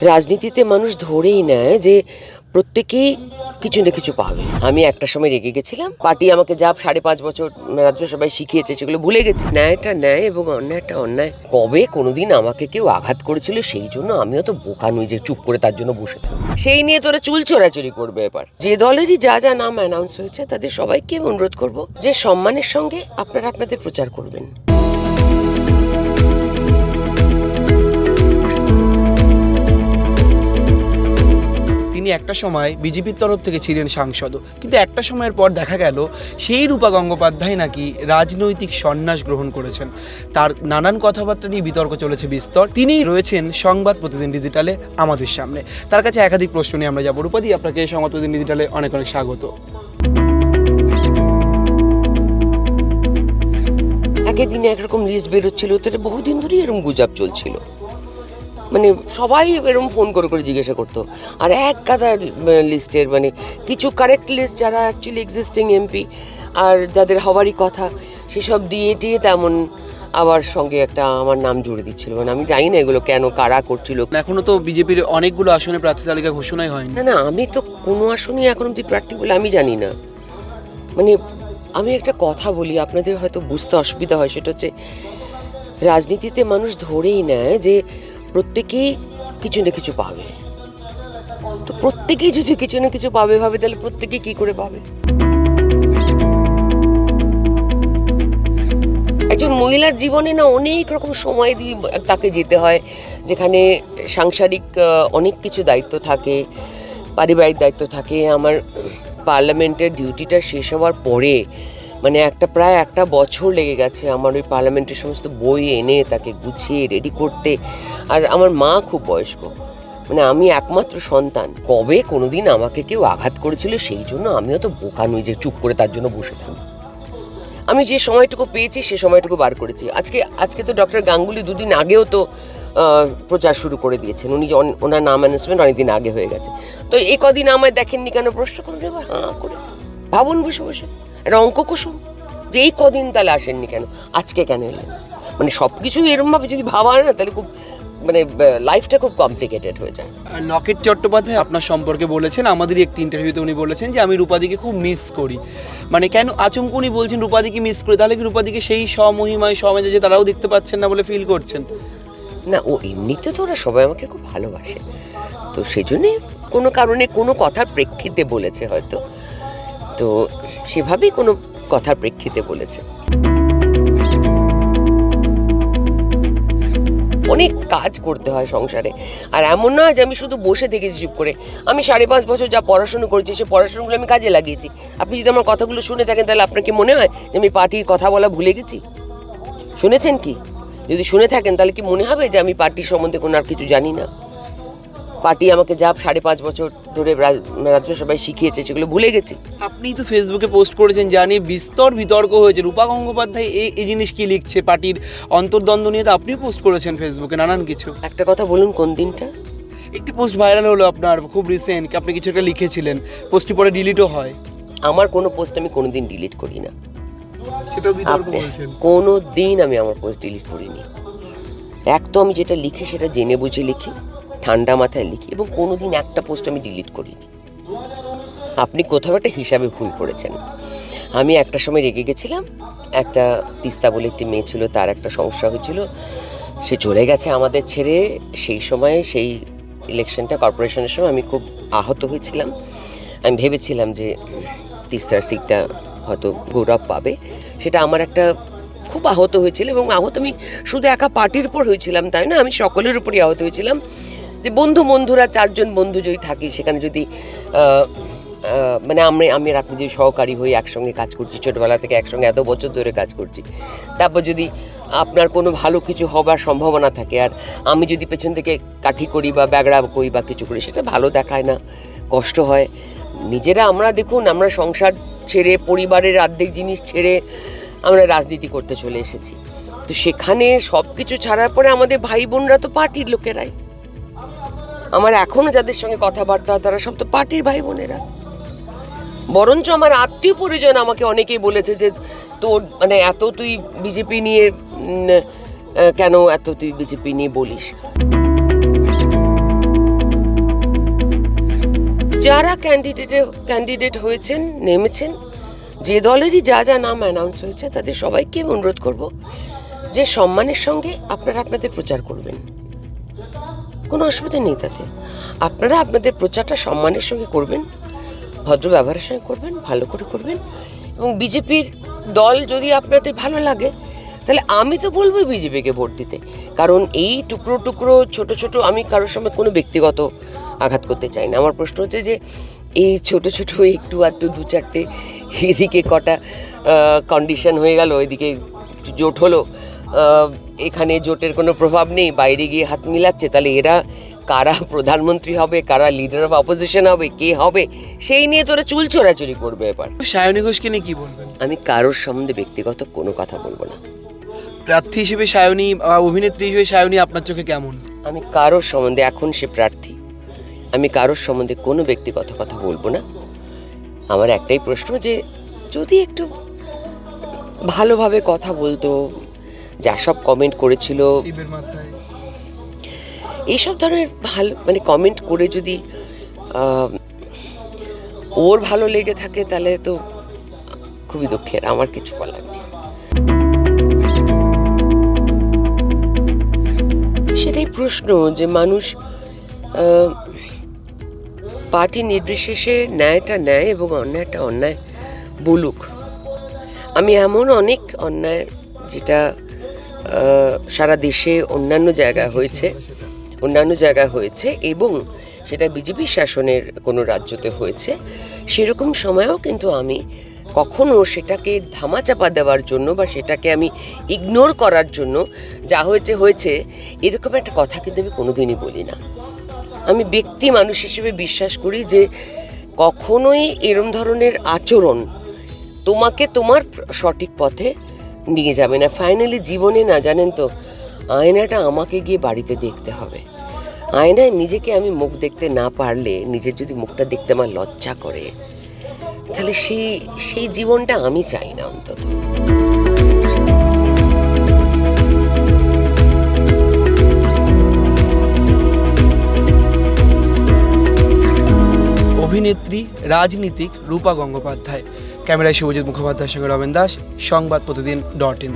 রাজনীতিতে মানুষ ধরেই নেয় যে প্রত্যেকেই কিছু না কিছু পাবে। আমি একটা সময় রেগে গেছিলাম, পার্টি আমাকে যা 5.5 বছর রাজ্যসভায় শিখিয়েছে সেগুলো ভুলে গেছি। ন্যায়টা ন্যায় এবং অন্যায়টা অন্যায়। কবে কোনোদিন আমাকে কেউ আঘাত করেছিল সেই জন্য আমিও তো বোকা নই যে চুপ করে তার জন্য বসে থাকি। সেই নিয়ে তোরা চুল চোরাচুরি করবে। এবার যে দলেরই যা যা নাম অ্যানাউন্স হয়েছে তাদের সবাইকে অনুরোধ করব যে সম্মানের সঙ্গে আপনারা আপনাদের প্রচার করবেন। তিনি একটা সময় বিজেপির তরফ থেকে ছিলেন সাংসদও, কিন্তু একটা সময়ের পর দেখা গেল সেই রূপা গঙ্গোপাধ্যায় নাকি রাজনৈতিক সন্ন্যাস গ্রহণ করেছেন। তার নানান কথাবার্তা নিয়ে বিতর্ক চলেছে বিস্তর। তিনি রয়েছেন সংবাদ প্রতিদিন ডিজিটালে আমাদের সামনে। তার কাছে একাধিক প্রশ্ন নিয়ে আমরা যাবো। রূপাদি, আপনাকে সংবাদ প্রতিদিন ডিজিটালে অনেক অনেক স্বাগত। একের দিনে একরকম লিস্ট বেরোচ্ছিল, তো এটা বহুদিন ধরেই এরকম গুজব চলছিল। মানে সবাই এরকম ফোন করে করে জিজ্ঞাসা করতো, আর এক গাদা লিস্টের মানে কিছু কারেক্ট লিস্ট যারা অ্যাকচুয়ালি এক্সিস্টিং এমপি আর যাদের হওয়ারই কথা সেসব দিয়ে টিয়ে তেমন আবার সঙ্গে একটা আমার নাম জুড়ে দিচ্ছিল। মানে আমি জানি না এগুলো কেন কারা করছিল। এখনো তো বিজেপির অনেকগুলো আসনে প্রার্থী তালিকা ঘোষণাই হয়নি। না, আমি তো কোনো আসনই এখন অব্দি প্রার্থী বলে আমি জানি না। মানে আমি একটা কথা বলি, আপনাদের হয়তো বুঝতে অসুবিধা হয়, সেটা হচ্ছে রাজনীতিতে মানুষ ধরেই নেয় যে প্রত্যেকেই কিছু না কিছু পাবে। তো প্রত্যেকেই যদি কিছু না কিছু পাবে ভাবে, তাহলে প্রত্যেকেই কি করে পাবে? একজন মহিলার জীবনে না অনেক রকম সময় দিয়ে তাকে যেতে হয়, যেখানে সাংসারিক অনেক কিছু দায়িত্ব থাকে, পারিবারিক দায়িত্ব থাকে। আমার পার্লামেন্টের ডিউটিটা শেষ হওয়ার পরে মানে প্রায় একটা বছর লেগে গেছে আমার ওই পার্লামেন্টের সমস্ত বই এনে তাকে গুছিয়ে রেডি করতে। আর আমার মা খুব বয়স্ক, মানে আমি একমাত্র সন্তান। কবে কোনোদিন আমাকে কেউ আঘাত করেছিল সেই জন্য আমিও তো বোকা নই যে চুপ করে তার জন্য বসে থাকি। আমি যে সময়টুকু পেয়েছি সে সময়টুকু বার করেছি। আজকে তো ডক্টর গাঙ্গুলি দুদিন আগেও তো প্রচার শুরু করে দিয়েছেন। উনি ওনার নাম অ্যানাউন্সমেন্ট অনেকদিন আগে হয়ে গেছে। তো এই কদিন আমায় দেখেননি কেন প্রশ্ন করুন এবার হাঁ করে, ভাবুন বসে বসে একটা অঙ্ক কষুন যে এই কদিন তাহলে আসেননি কেন, আজকে কেন এলেন। মানে সব কিছু এরমভাবে যদি ভাবা হয় না তাহলে খুব মানে লাইফটা খুব কমপ্লিকেটেড হয়ে যায়। লকেট চট্টোপাধ্যায় আপনার সম্পর্কে বলেছেন, আমাদেরই একটি ইন্টারভিউতে উনি বলেছেন যে আমি রূপাদিকে খুব মিস করি। মানে কেন আচমকা উনি বলছেন রূপাদিকে মিস করি, তাহলে কি রূপাদিকে সেই স্বমহিমায় সমেজে তারাও দেখতে পাচ্ছেন না বলে ফিল করছেন? না, ও এমনিতে তো ওরা সবাই আমাকে খুব ভালোবাসে, তো সেই জন্যে কোনো কারণে কোনো কথার প্রেক্ষিতে বলেছে হয়তো, তো সেভাবেই কোনো কথার প্রেক্ষিতে বলেছে। অনেক কাজ করতে হয় সংসারে, আর এমন নয় যে আমি শুধু বসে থেকেছি চুপ করে। আমি 5.5 বছর যা পড়াশুনো করেছি সে পড়াশুনোগুলো আমি কাজে লাগিয়েছি। আপনি যদি আমার কথাগুলো শুনে থাকেন তাহলে আপনার কি মনে হয় যে আমি পার্টির কথা বলা ভুলে গেছি? শুনেছেন কি? যদি শুনে থাকেন তাহলে কি মনে হবে যে আমি পার্টির সম্বন্ধে কোনো আর কিছু জানি না? পার্টি আমাকে যা 5.5 বছর ধরে রাজ্যসভায় শিখিয়েছে সেগুলো ভুলে গেছি। আপনি তো ফেসবুকে পোস্ট করেছেন, জানি বিস্তর বিতর্ক হয়েছে রূপা গঙ্গোপাধ্যায় এই জিনিস কি লিখছে পার্টির অন্তর্দ্বন্দ্ব নিয়ে, তো আপনিও পোস্ট করেছেন ফেসবুকে নানান কিছু। একটা কথা বলুন, কোন দিনটা? একটি পোস্ট ভাইরাল হলো আপনার খুব রিসেন্ট, আপনি কিছু একটা লিখেছিলেন, পোস্টটি পরে ডিলিটও হয়। আমার কোনো পোস্ট আমি কোনোদিন ডিলিট করি না। সেটাও বিতর্ক বলছেন? কোনো দিন আমি আমার পোস্ট ডিলিট করিনি। এক তো আমি যেটা লিখি সেটা জেনে বুঝে লিখি, ঠান্ডা মাথায় লিখি, এবং কোনোদিন একটা পোস্ট আমি ডিলিট করিনি। আপনি কোথাও একটা হিসাবে ভুল করেছেন। আমি একটা সময় রেগে গেছিলাম, একটা তিস্তা বলে একটি মেয়ে ছিল, তার একটা সমস্যা হয়েছিল, সে চলে গেছে আমাদের ছেড়ে। সেই সময়ে সেই ইলেকশনটা কর্পোরেশনের সময় আমি খুব আহত হয়েছিলাম। আমি ভেবেছিলাম যে তিস্তার সিটটা হয়তো গৌরব পাবে, সেটা আমার একটা খুব আহত হয়েছিল। এবং আহত আমি শুধু একা পার্টির উপর হয়েছিলাম তাই না, আমি সকলের উপরই আহত হয়েছিলাম যে বন্ধুরা 4 জন বন্ধু যদি থাকি সেখানে যদি মানে আমি আর আপনি যদি সহকারী হই, একসঙ্গে কাজ করছি, ছোটোবেলা থেকে একসঙ্গে এত বছর ধরে কাজ করছি, তারপর যদি আপনার কোনো ভালো কিছু হবার সম্ভাবনা থাকে আর আমি যদি পেছন থেকে কাঠি করি বা ব্যাগড়া করি বা কিছু করি, সেটা ভালো দেখায় না, কষ্ট হয়। নিজেরা আমরা দেখুন, আমরা সংসার ছেড়ে, পরিবারের অর্ধেক জিনিস ছেড়ে আমরা রাজনীতি করতে চলে এসেছি। তো সেখানে সব কিছু ছাড়ার পরে আমাদের ভাই বোনরা তো পার্টির লোকেরাই। আমার এখনও যাদের সঙ্গে কথাবার্তা হয় তারা সব তো পার্টির ভাই বোনেরা। বরঞ্চ আমার আত্মীয় পরিজন আমাকে অনেকেই বলেছে যে তোর মানে এত তুই বিজেপি নিয়ে কেন এত তুই বিজেপি নিয়ে বলিস। যারা ক্যান্ডিডেট হয়েছেন, নেমেছেন, যে দলেরই যা যা নাম অ্যানাউন্স হয়েছে, তাদের সবাইকে অনুরোধ করব যে সম্মানের সঙ্গে আপনারা আপনাদের প্রচার করবেন। কোনো অসুবিধা নেই তাতে। আপনারা আপনাদের প্রচারটা সম্মানের সঙ্গে করবেন, ভদ্র ব্যবহারের সঙ্গে করবেন, ভালো করে করবেন। এবং বিজেপির দল যদি আপনাদের ভালো লাগে, তাহলে আমি তো বলবোই বিজেপিকে ভোট দিতে। কারণ এই টুকরো টুকরো ছোট ছোট, আমি কারোর সঙ্গে কোনো ব্যক্তিগত আঘাত করতে চাই না। আমার প্রশ্ন হচ্ছে যে এই ছোট ছোট একটু আধটু দু চারটে, এদিকে কটা কন্ডিশন হয়ে গেল, এদিকে একটু জোট হলো, এখানে জোটের কোনো প্রভাব নেই, বাইরে গিয়ে হাত মিলাচ্ছে, তাহলে এরা কারা প্রধানমন্ত্রী হবে, কারা লিডার অফ অপোজিশন হবে, কে হবে, সেই নিয়ে তোরা চুল চোরাচুরি করবে এবার। সায়নী ঘোষকে নিয়ে কি বলবেন? আমি কারোর সম্বন্ধে ব্যক্তিগত কোনো কথা বলবো না। প্রার্থী হিসেবে সায়নী, অভিনেত্রী হিসেবে সায়নী আপনার চোখে কেমন? আমি কারোর সম্বন্ধে, এখন সে প্রার্থী, আমি কারোর সম্বন্ধে কোনো ব্যক্তিগত কথা বলবো না। আমার একটাই প্রশ্ন যে যদি একটু ভালোভাবে কথা বলতো, যা সব কমেন্ট করেছিল, এইসব ধরনের ভালো মানে কমেন্ট করে যদি ওর ভালো লেগে থাকে, তাহলে তো খুবই দুঃখের, আমার কিছু বলার নেই। সেটাই প্রশ্ন যে মানুষ পার্টি নির্বিশেষে ন্যায়টা ন্যায় এবং অন্যায়টা অন্যায় বলুক। আমি এমন অনেক অন্যায়, যেটা সারা দেশে অন্যান্য জায়গায় হয়েছে এবং সেটা বিজেপি শাসনের কোনো রাজ্যতে হয়েছে, সেরকম সময়েও কিন্তু আমি কখনো সেটাকে ধামাচাপা দেওয়ার জন্য বা সেটাকে আমি ইগনোর করার জন্য যা হয়েছে এরকম একটা কথা কিন্তু আমি কোনোদিনই বলি না। আমি ব্যক্তি মানুষ হিসেবে বিশ্বাস করি যে কখনোই এরম ধরনের আচরণ তোমাকে তোমার সঠিক পথে নিয়ে যাবে না। ফাইনালি জীবনে না, জানেন তো, আয়নাটা আমাকে গিয়ে বাড়িতে দেখতে হবে। আয়নায় নিজেকে আমি মুখ দেখতে না পারলে, নিজের যদি মুখটা দেখতে আমার লজ্জা করে, তাহলে সেই জীবনটা আমি চাই না অন্তত। অভিনেত্রী, রাজনীতিক রূপা গঙ্গোপাধ্যায়। ক্যামেরায় শুভজিৎ মুখোপাধ্যায়ের সঙ্গে রমেন দাস, সংবাদ প্রতিদিন .in।